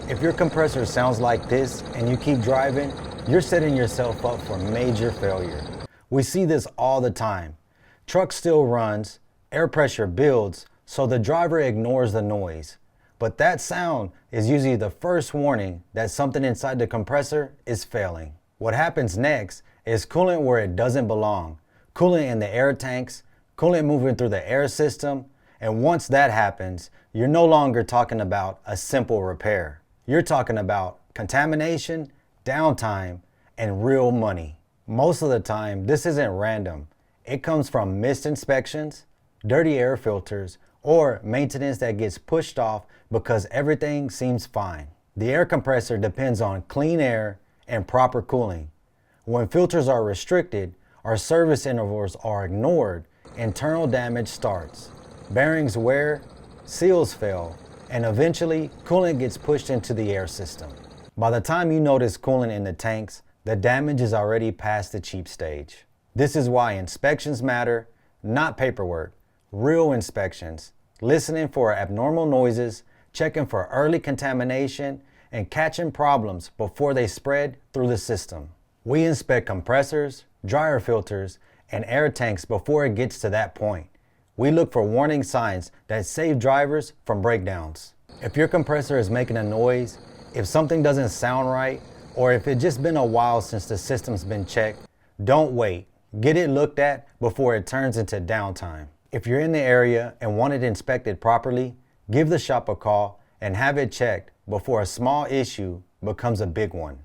If your compressor sounds like this and you keep driving, you're setting yourself up for major failure. We see this all the time. Truck still runs, air pressure builds, so the driver ignores the noise. But that sound is usually the first warning that something inside the compressor is failing. What happens next is coolant where it doesn't belong. Coolant in the air tanks, coolant moving through the air system, and once that happens, you're no longer talking about a simple repair. You're talking about contamination, downtime, and real money. Most of the time, this isn't random. It comes from missed inspections, dirty air filters, or maintenance that gets pushed off because everything seems fine. The air compressor depends on clean air and proper cooling. When filters are restricted, or service intervals are ignored, internal damage starts. Bearings wear, seals fail, and eventually coolant gets pushed into the air system. By the time you notice coolant in the tanks, the damage is already past the cheap stage. This is why inspections matter, not paperwork. Real inspections, listening for abnormal noises, checking for early contamination, and catching problems before they spread through the system. We inspect compressors, dryer filters, and air tanks before it gets to that point. We look for warning signs that save drivers from breakdowns. If your compressor is making a noise, if something doesn't sound right, or if it's just been a while since the system's been checked, don't wait. Get it looked at before it turns into downtime. If you're in the area and want it inspected properly, give the shop a call and have it checked before a small issue becomes a big one.